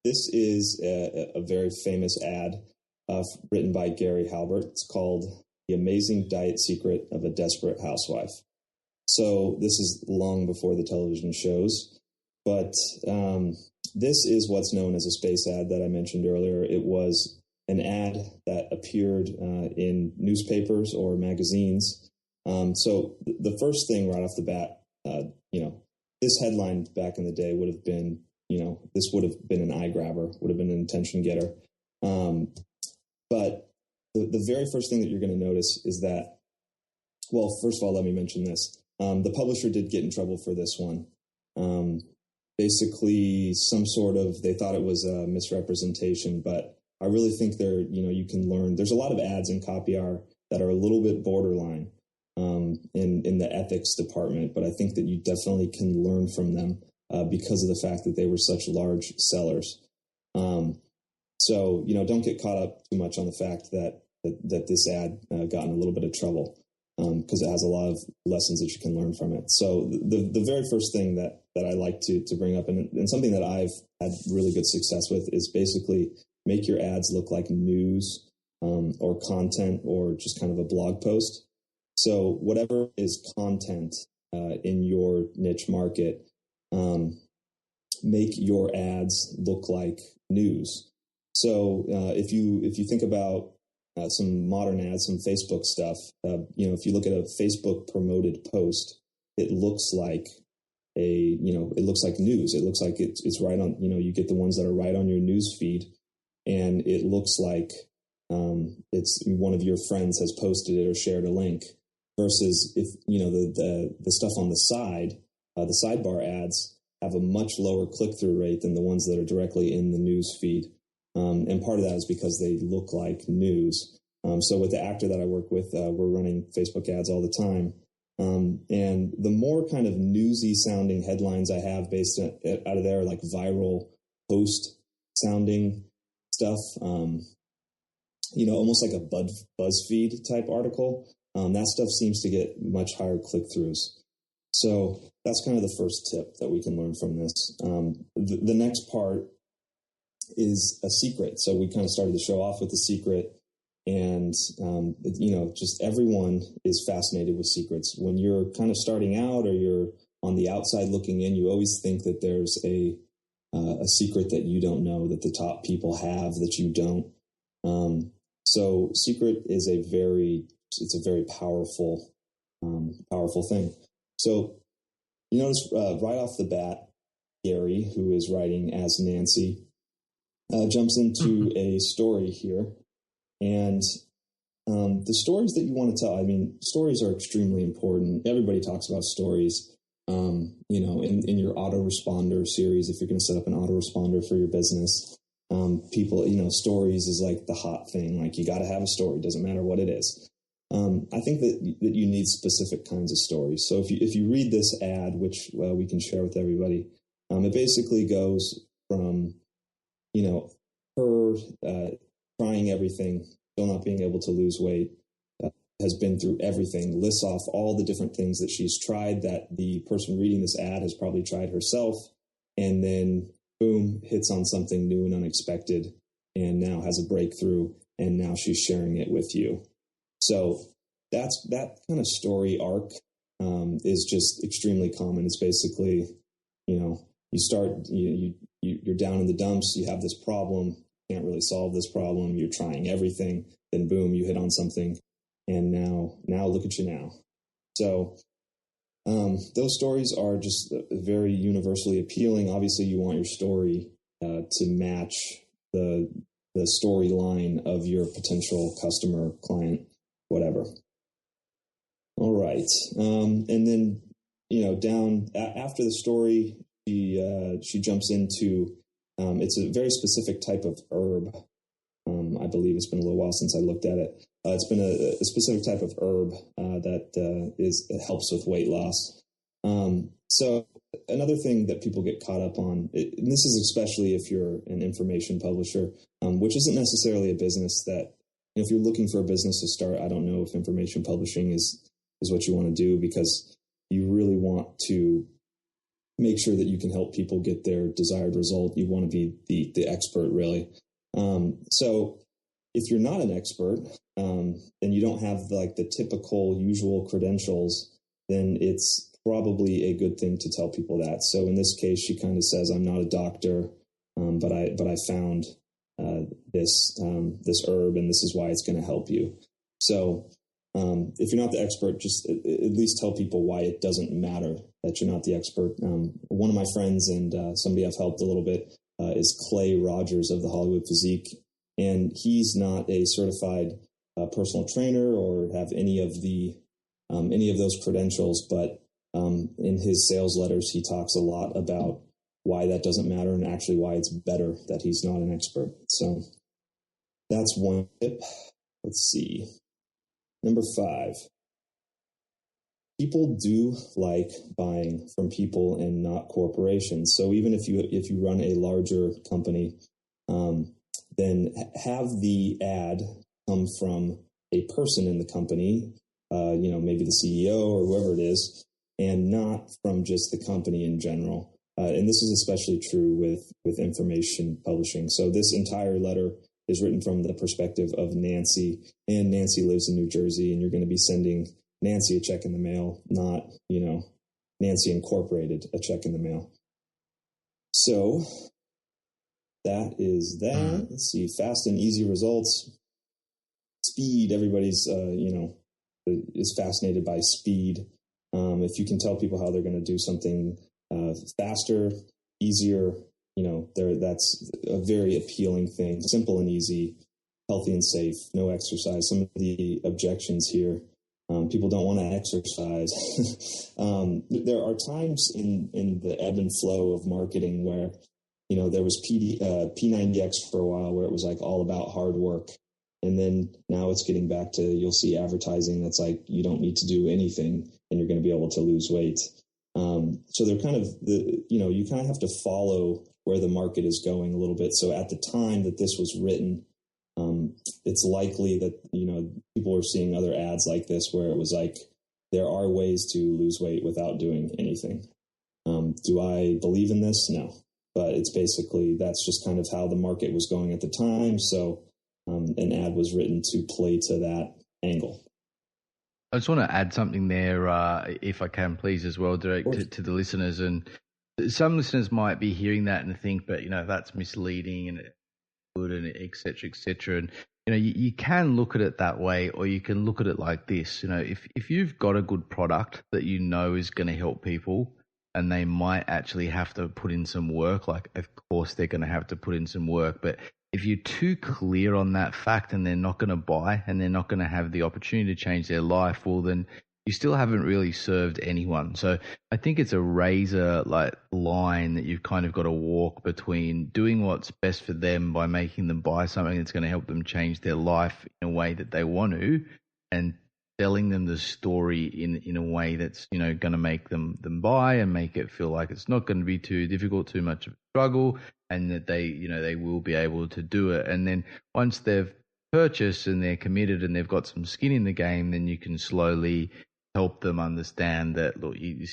this is a very famous ad written by Gary Halbert. It's called The Amazing Diet Secret of a Desperate Housewife. So this is long before the television shows, but this is what's known as a space ad that I mentioned earlier. It was an ad that appeared in newspapers or magazines. So the first thing right off the bat, this headline back in the day would have been, this would have been an eye grabber, would have been an attention getter. But the very first thing that you're going to notice is that, well, first of all, let me mention this. The publisher did get in trouble for this one. Basically, they thought it was a misrepresentation, but I really think you can learn. There's a lot of ads in CopyR that are a little bit borderline in the ethics department, but I think that you definitely can learn from them because of the fact that they were such large sellers. So, don't get caught up too much on the fact that this ad got in a little bit of trouble because it has a lot of lessons that you can learn from it. So the very first thing that I like to bring up, and something that I've had really good success with, is basically make your ads look like news or content or just kind of a blog post. So whatever is content in your niche market, make your ads look like news. So if you think about some modern ads, some Facebook stuff, if you look at a Facebook promoted post, it looks like it looks like news. It looks like it's right on, you get the ones that are right on your news feed, and it looks like it's one of your friends has posted it or shared a link. Versus if the stuff on the side, the sidebar ads have a much lower click-through rate than the ones that are directly in the news feed. And part of that is because they look like news. So with the actor that I work with, we're running Facebook ads all the time. And the more kind of newsy sounding headlines I have based out of there, like viral post sounding stuff, almost like a BuzzFeed type article, that stuff seems to get much higher click-throughs. So that's kind of the first tip that we can learn from this. The next part is a secret. So we kind of started the show off with the secret, and just everyone is fascinated with secrets. When you're kind of starting out or you're on the outside looking in, you always think that there's a secret that you don't know that the top people have that you don't. So secret is a very powerful thing. So you notice right off the bat, Gary, who is writing as Nancy, jumps into a story here. And the stories that you want to tell, stories are extremely important. Everybody talks about stories, in your autoresponder series. If you're going to set up an autoresponder for your business, people, stories is like the hot thing. Like, you got to have a story. Doesn't matter what it is. I think that you need specific kinds of stories. So if you read this ad, which we can share with everybody, it basically goes from, her trying everything, still not being able to lose weight, has been through everything, lists off all the different things that she's tried that the person reading this ad has probably tried herself, and then boom, hits on something new and unexpected, and now has a breakthrough, and now she's sharing it with you. So that kind of story arc is just extremely common. It's basically, you're down in the dumps, you have this problem, can't really solve this problem, you're trying everything, then boom, you hit on something, and now look at you now. So those stories are just very universally appealing. Obviously, you want your story to match the storyline of your potential customer, client, whatever. All right. And then, down after the story, she jumps into, it's a very specific type of herb. I believe it's been a little while since I looked at it. It's been a specific type of herb that helps with weight loss. So another thing that people get caught up on, and this is especially if you're an information publisher, which isn't necessarily a business that, if you're looking for a business to start, I don't know if information publishing is what you want to do, because you really want to make sure that you can help people get their desired result. You want to be the expert, really. So if you're not an expert, and you don't have like the typical usual credentials, then it's probably a good thing to tell people that. So in this case, she kind of says, I'm not a doctor, but I found this herb, and this is why it's going to help you. So if you're not the expert, just at least tell people why it doesn't matter that you're not the expert. One of my friends and somebody I've helped a little bit is Clay Rogers of the Hollywood Physique, and he's not a certified personal trainer or have any of those credentials, but in his sales letters, he talks a lot about why that doesn't matter and actually why it's better that he's not an expert. So that's one tip. Let's see. Number 5. People do like buying from people and not corporations. So even if you run a larger company, then have the ad come from a person in the company, maybe the CEO or whoever it is, and not from just the company in general. And this is especially true with information publishing. So this entire letter is written from the perspective of Nancy, and Nancy lives in New Jersey, and you're going to be sending Nancy a check in the mail, not, Nancy Incorporated a check in the mail. So that is that. Let's see, fast and easy results. Speed, everybody's, is fascinated by speed. If you can tell people how they're going to do something faster, easier, that's a very appealing thing. Simple and easy, healthy and safe, no exercise. Some of the objections here, people don't want to exercise. There are times in the ebb and flow of marketing where, there was P90X for a while where it was like all about hard work. And then now it's getting back to, you'll see advertising that's like, you don't need to do anything and you're going to be able to lose weight. So they're kind of you kind of have to follow where the market is going a little bit. So at the time that this was written, it's likely that, people were seeing other ads like this where it was like, there are ways to lose weight without doing anything. Do I believe in this? No, but it's basically, that's just kind of how the market was going at the time. So an ad was written to play to that angle. I just want to add something there, if I can, please, as well, direct to the listeners. And some listeners might be hearing that and think, but, that's misleading and good and et cetera, et cetera. And, you can look at it that way, or you can look at it like this. If you've got a good product that is going to help people, and they might actually have to put in some work, like, of course, they're going to have to put in some work, but if you're too clear on that fact and they're not going to buy and they're not going to have the opportunity to change their life, well, then you still haven't really served anyone. So I think it's a razor line that you've kind of got to walk between doing what's best for them by making them buy something that's going to help them change their life in a way that they want to, and telling them the story in a way that's, going to make them buy and make it feel like it's not going to be too difficult, too much of a struggle, and that they will be able to do it. And then once they've purchased and they're committed and they've got some skin in the game, then you can slowly help them understand that, look, you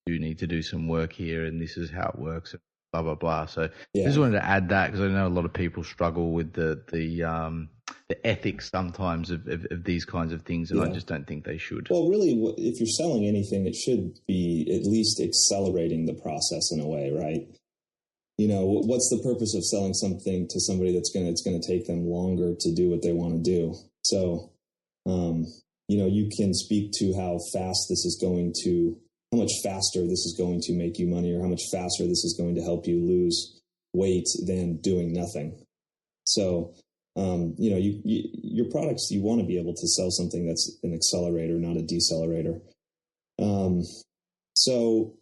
do need to do some work here, and this is how it works, and blah, blah, blah. So I just wanted to add that, because I know a lot of people struggle with the ethics sometimes of these kinds of things, and I just don't think they should. Well, really, if you're selling anything, it should be at least accelerating the process in a way, right? What's the purpose of selling something to somebody it's going to take them longer to do what they want to do? So, you can speak to how much faster this is going to make you money, or how much faster this is going to help you lose weight than doing nothing. So, your products, you want to be able to sell something that's an accelerator, not a decelerator. So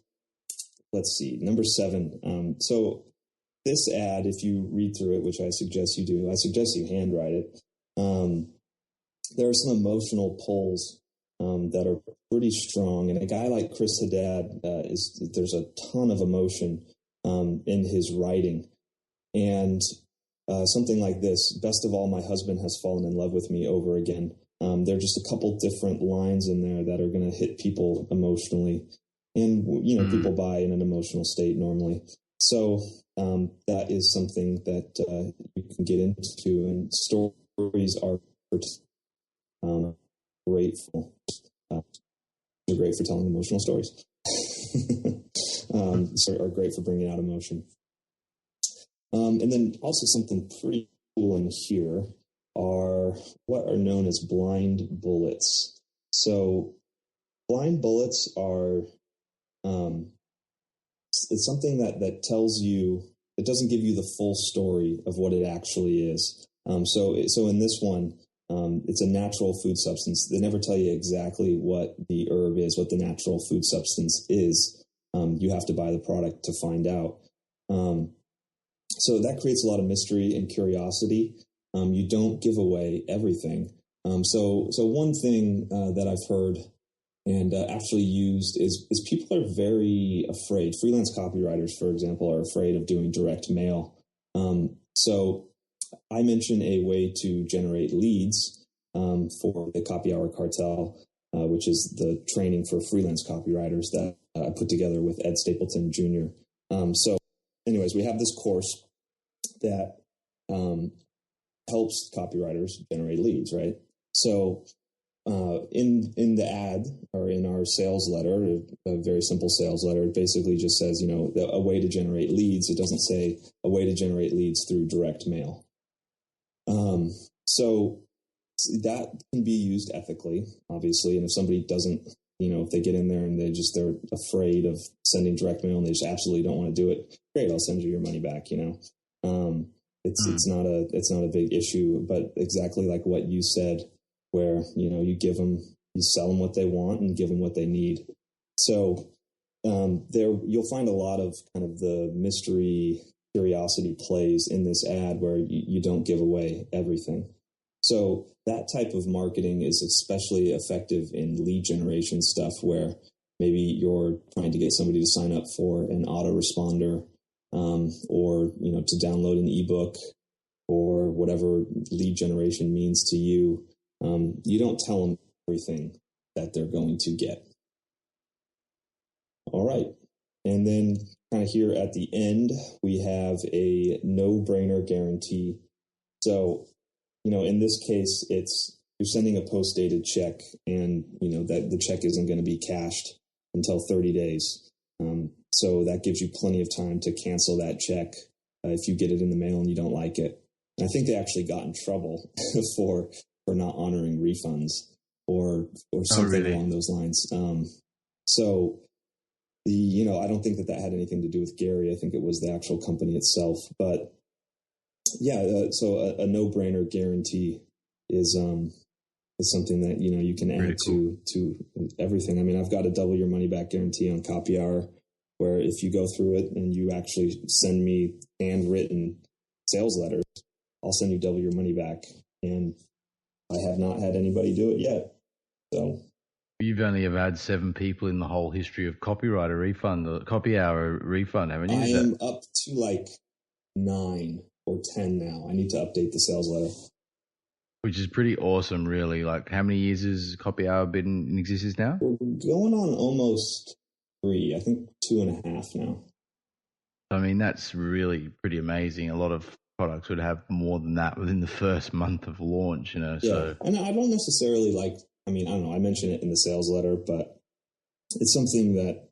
let's see, number 7. So this ad, if you read through it, which I suggest you do, I suggest you handwrite it. There are some emotional pulls that are pretty strong. And a guy like Chris Haddad, there's a ton of emotion in his writing. And something like this: best of all, my husband has fallen in love with me over again. There are just a couple different lines in there that are going to hit people emotionally. And, people buy in an emotional state normally. So that is something that you can get into, and stories are grateful. They're great for telling emotional stories. Are great for bringing out emotion. And then also something pretty cool in here are what are known as blind bullets. So blind bullets are it's something that tells you, it doesn't give you the full story of what it actually is. So in this one, it's a natural food substance. They never tell you exactly what the herb is, what the natural food substance is. You have to buy the product to find out. So that creates a lot of mystery and curiosity. You don't give away everything. So one thing that I've heard and actually used is people are very afraid. Freelance copywriters, for example, are afraid of doing direct mail. So I mention a way to generate leads for the Copy Hour Cartel, which is the training for freelance copywriters that I put together with Ed Stapleton Jr. So anyways, we have this course that helps copywriters generate leads, right? So in the ad or in our sales letter, a very simple sales letter, it basically just says, a way to generate leads. It doesn't say a way to generate leads through direct mail. So that can be used ethically, obviously. And if somebody doesn't, if they get in there and they're afraid of sending direct mail and they just absolutely don't want to do it, great, I'll send you your money back. It's not a big issue, but exactly like what you said, where, you sell them what they want and give them what they need. So you'll find a lot of kind of the mystery curiosity plays in this ad where you don't give away everything. So that type of marketing is especially effective in lead generation stuff, where maybe you're trying to get somebody to sign up for an autoresponder, or, to download an ebook, or whatever lead generation means to you. You don't tell them everything that they're going to get. All right. And then kind of here at the end, we have a no-brainer guarantee. So, in this case, you're sending a post-dated check, and, that the check isn't going to be cashed until 30 days. So that gives you plenty of time to cancel that check if you get it in the mail and you don't like it. And I think they actually got in trouble for not honoring refunds or something along those lines. So I don't think that had anything to do with Gary. I think it was the actual company itself. But yeah, so a no-brainer guarantee is something that you can add to everything. I mean, I've got a double your money back guarantee on Copy Hour, where if you go through it and you actually send me handwritten sales letters, I'll send you double your money back. And I have not had anybody do it yet. So you've only ever had 7 people in the whole history of Copywriter Refund, the Copy Hour Refund, haven't you? I am up to like 9 or 10 now. I need to update the sales letter. Which is pretty awesome, really. Like, how many years has Copy Hour been in existence now? We're going on almost 3. I think 2.5 now. I mean, that's really pretty amazing. A lot of products would have more than that within the first month of launch, Yeah. So. And I don't necessarily I don't know, I mention it in the sales letter, but it's something that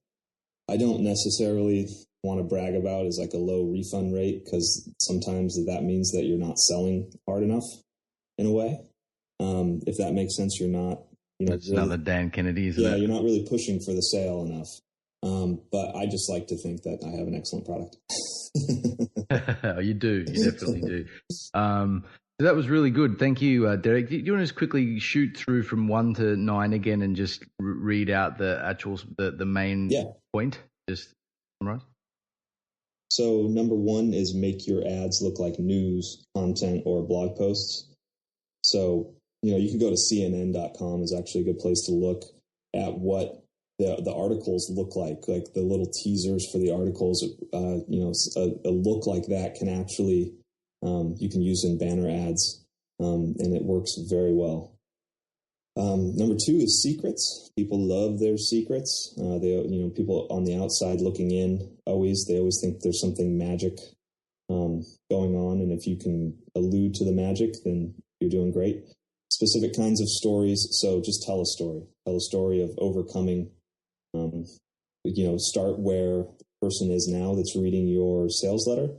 I don't necessarily want to brag about as like a low refund rate, because sometimes that means that you're not selling hard enough in a way. If that makes sense, you're not, That's really, another Dan Kennedy, isn't it? Yeah, you're not really pushing for the sale enough. But I just like to think that I have an excellent product. You do. You definitely do. So that was really good. Thank you, Derek. Do you want to just quickly shoot through from 1 to 9 again and just read out the actual, the main point? Just summarize. So number 1 is make your ads look like news, content, or blog posts. So, you can go to CNN.com is actually a good place to look at what the articles look like the little teasers for the articles. A look like that can actually, you can use in banner ads, and it works very well. Number two is secrets. People love their secrets. People on the outside looking in, they always think there's something magic going on. And if you can allude to the magic, then you're doing great. Specific kinds of stories. So just tell a story. Tell a story of overcoming. Start where the person is now that's reading your sales letter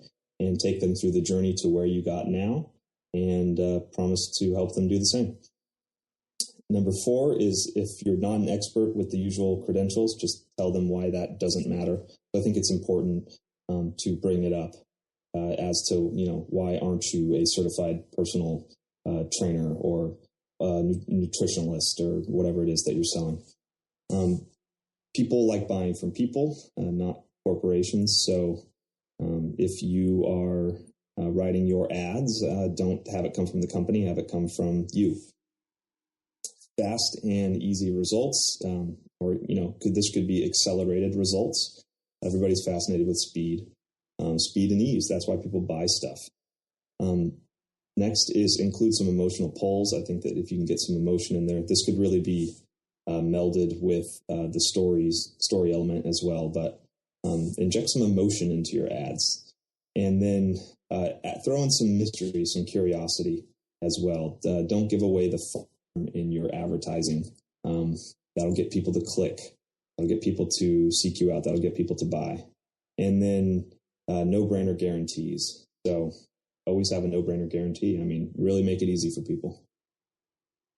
and take them through the journey to where you got now, and promise to help them do the same. Number four is, if you're not an expert with the usual credentials, just tell them why that doesn't matter. I think it's important to bring it up as to, why aren't you a certified personal trainer or nutritionalist or whatever it is that you're selling. People like buying from people, not corporations. So if you are writing your ads, don't have it come from the company, have it come from you. Fast and easy results, this could be accelerated results. Everybody's fascinated with speed and ease. That's why people buy stuff. Next is include some emotional polls. I think that if you can get some emotion in there, this could really be melded with the story element as well. But inject some emotion into your ads, and then throw in some mystery, some curiosity as well. Don't give away the farm in your advertising. That'll get people to click. That'll get people to seek you out. That'll get people to buy. And then no-brainer guarantees. So always have a no-brainer guarantee. Really make it easy for people.